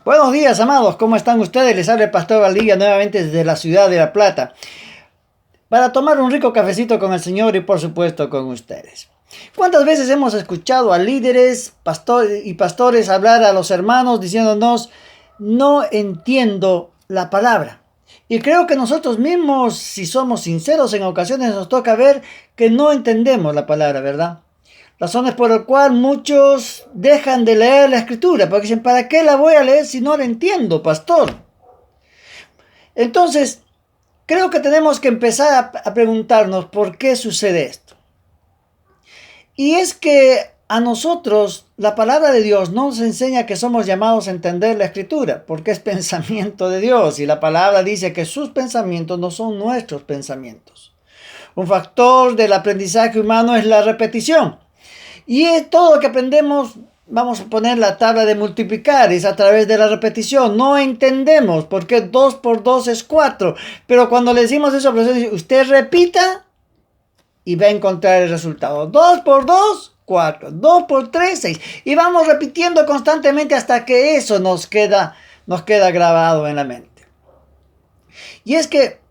Buenos días, amados, ¿cómo están ustedes? Les habla el Pastor Valdivia nuevamente desde la ciudad de La Plata para tomar un rico cafecito con el Señor y por supuesto con ustedes. ¿Cuántas veces hemos escuchado a líderes pastores hablar a los hermanos diciéndonos, no entiendo la palabra? Y creo que nosotros mismos, si somos sinceros, en ocasiones nos toca ver que no entendemos la palabra, ¿verdad? Razones por las cuales muchos dejan de leer la escritura, porque dicen, ¿para qué la voy a leer si no la entiendo, pastor? Entonces, creo que tenemos que empezar a preguntarnos por qué sucede esto. Y es que a nosotros la palabra de Dios nos enseña que somos llamados a entender la escritura, porque es pensamiento de Dios, y la palabra dice que sus pensamientos no son nuestros pensamientos. Un factor del aprendizaje humano es la repetición. Y es todo lo que aprendemos, vamos a poner la tabla de multiplicar, es a través de la repetición. No entendemos por qué 2 por 2 es 4. Pero cuando le decimos eso, usted repita y va a encontrar el resultado. 2 por 2, 4. 2 por 3, 6. Y vamos repitiendo constantemente hasta que eso nos queda grabado en la mente. Y es que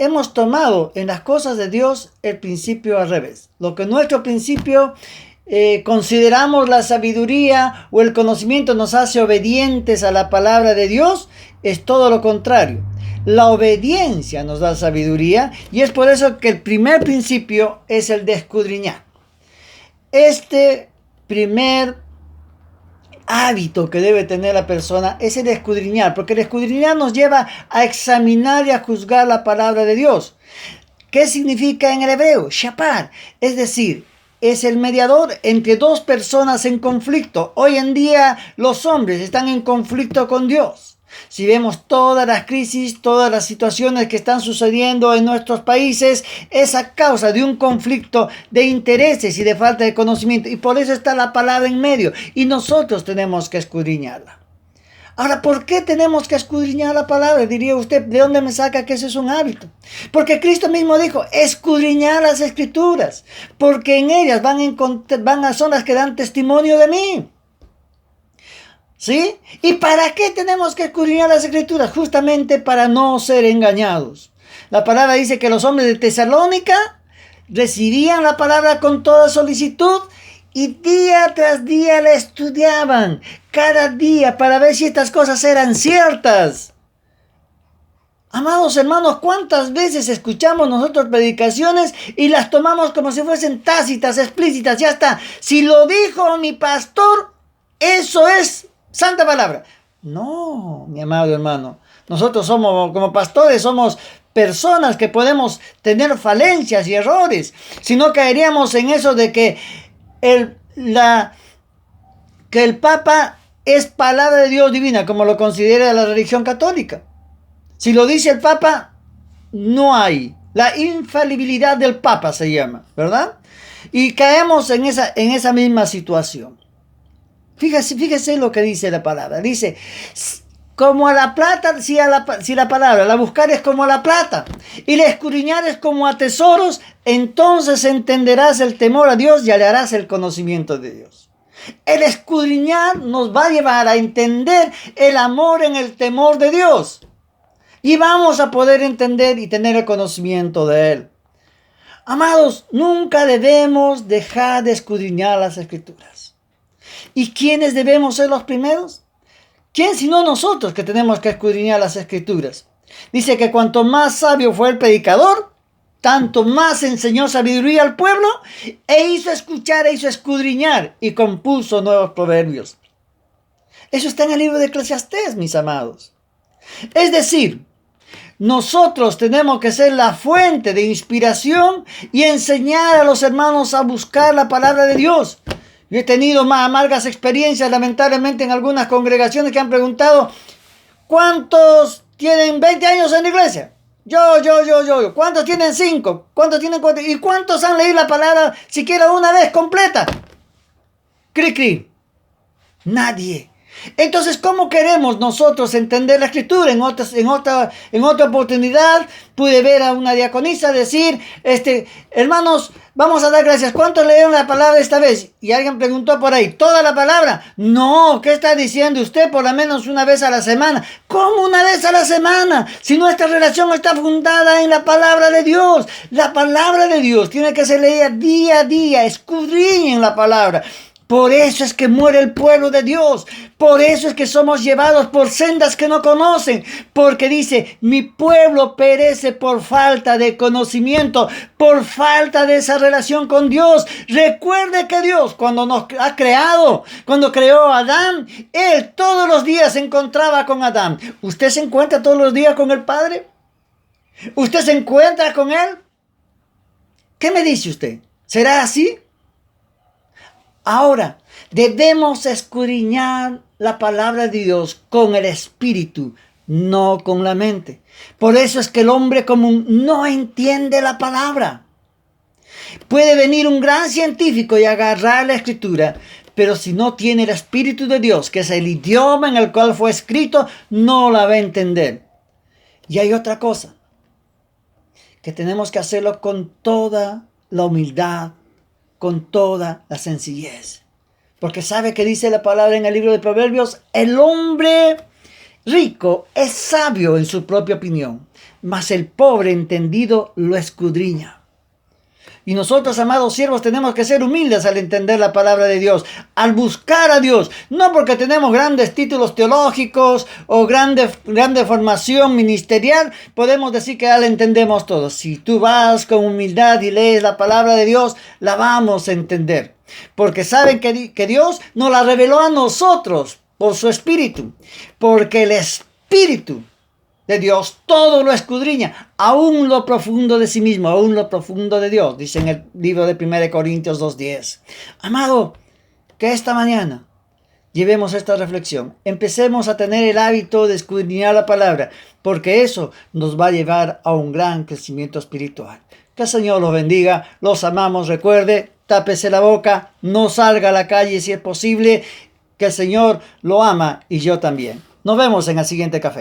hemos tomado en las cosas de Dios el principio al revés. Lo que nuestro principio consideramos la sabiduría o el conocimiento nos hace obedientes a la palabra de Dios, es todo lo contrario. La obediencia nos da sabiduría y es por eso que el primer principio es el de escudriñar. Este primer hábito que debe tener la persona es el de escudriñar, porque el escudriñar nos lleva a examinar y a juzgar la palabra de Dios. ¿Qué significa en el hebreo? Shapar, es decir, es el mediador entre dos personas en conflicto. Hoy en día los hombres están en conflicto con Dios. Si vemos todas las crisis, todas las situaciones que están sucediendo en nuestros países, es a causa de un conflicto de intereses y de falta de conocimiento. Y por eso está la palabra en medio. Y nosotros tenemos que escudriñarla. Ahora, ¿por qué tenemos que escudriñar la palabra? Diría usted, ¿de dónde me saca que ese es un hábito? Porque Cristo mismo dijo, escudriñar las escrituras, porque en ellas son las que dan testimonio de mí. ¿Sí? ¿Y para qué tenemos que escudriñar las escrituras? Justamente para no ser engañados. La palabra dice que los hombres de Tesalónica recibían la palabra con toda solicitud y día tras día la estudiaban, cada día, para ver si estas cosas eran ciertas. Amados hermanos, ¿cuántas veces escuchamos nosotros predicaciones y las tomamos como si fuesen tácitas, explícitas? Ya está, si lo dijo mi pastor, eso es santa palabra. No, mi amado hermano, nosotros somos, como pastores, somos personas que podemos tener falencias y errores. Si no caeríamos en eso de que el Papa es palabra de Dios divina, como lo considera la religión católica. Si lo dice el Papa, no hay. La infalibilidad del Papa se llama, ¿verdad? Y caemos en esa misma situación. Fíjese lo que dice la palabra. Dice, como a la plata, si la palabra, la buscar es como a la plata, y la escudriñar es como a tesoros, entonces entenderás el temor a Dios y hallarás el conocimiento de Dios. El escudriñar nos va a llevar a entender el amor en el temor de Dios. Y vamos a poder entender y tener el conocimiento de Él. Amados, nunca debemos dejar de escudriñar las Escrituras. ¿Y quiénes debemos ser los primeros? ¿Quién sino nosotros que tenemos que escudriñar las Escrituras? Dice que cuanto más sabio fue el predicador, tanto más enseñó sabiduría al pueblo e hizo escuchar, e hizo escudriñar y compuso nuevos proverbios. Eso está en el libro de Eclesiastés, mis amados. Es decir, nosotros tenemos que ser la fuente de inspiración y enseñar a los hermanos a buscar la palabra de Dios. Yo he tenido más amargas experiencias, lamentablemente, en algunas congregaciones que han preguntado, ¿cuántos tienen 20 años en la iglesia? Yo. ¿Cuántos tienen 5? ¿Cuántos tienen 4? ¿Y cuántos han leído la palabra siquiera una vez completa? Cri. Nadie. Entonces, ¿cómo queremos nosotros entender la Escritura? En otra oportunidad pude ver a una diaconisa decir, hermanos, vamos a dar gracias. ¿Cuántos leyeron la palabra esta vez? Y alguien preguntó por ahí, ¿toda la palabra? No, ¿qué está diciendo usted? Por lo menos una vez a la semana. ¿Cómo una vez a la semana? Si nuestra relación está fundada en la palabra de Dios. La palabra de Dios tiene que ser leída día a día. Escudriñen la palabra. Por eso es que muere el pueblo de Dios. Por eso es que somos llevados por sendas que no conocen. Porque dice, mi pueblo perece por falta de conocimiento, por falta de esa relación con Dios. Recuerde que Dios, cuando nos ha creado, cuando creó a Adán, Él todos los días se encontraba con Adán. ¿Usted se encuentra todos los días con el Padre? ¿Usted se encuentra con Él? ¿Qué me dice usted? ¿Será así? Ahora, debemos escudriñar la palabra de Dios con el espíritu, no con la mente. Por eso es que el hombre común no entiende la palabra. Puede venir un gran científico y agarrar la escritura, pero si no tiene el espíritu de Dios, que es el idioma en el cual fue escrito, no la va a entender. Y hay otra cosa, que tenemos que hacerlo con toda la humildad, con toda la sencillez. Porque sabe que dice la palabra en el libro de Proverbios, el hombre rico es sabio en su propia opinión, mas el pobre entendido lo escudriña. Y nosotros, amados siervos, tenemos que ser humildes al entender la palabra de Dios, al buscar a Dios, no porque tenemos grandes títulos teológicos o grande formación ministerial, podemos decir que ya la entendemos todos. Si tú vas con humildad y lees la palabra de Dios, la vamos a entender. Porque saben que Dios nos la reveló a nosotros por su Espíritu, porque el Espíritu de Dios todo lo escudriña, aún lo profundo de sí mismo, aún lo profundo de Dios, dice en el libro de 1 Corintios 2:10. Amado, que esta mañana llevemos esta reflexión, empecemos a tener el hábito de escudriñar la palabra, porque eso nos va a llevar a un gran crecimiento espiritual. Que el Señor los bendiga, los amamos, recuerde, tápese la boca, no salga a la calle si es posible, que el Señor lo ama y yo también. Nos vemos en el siguiente café.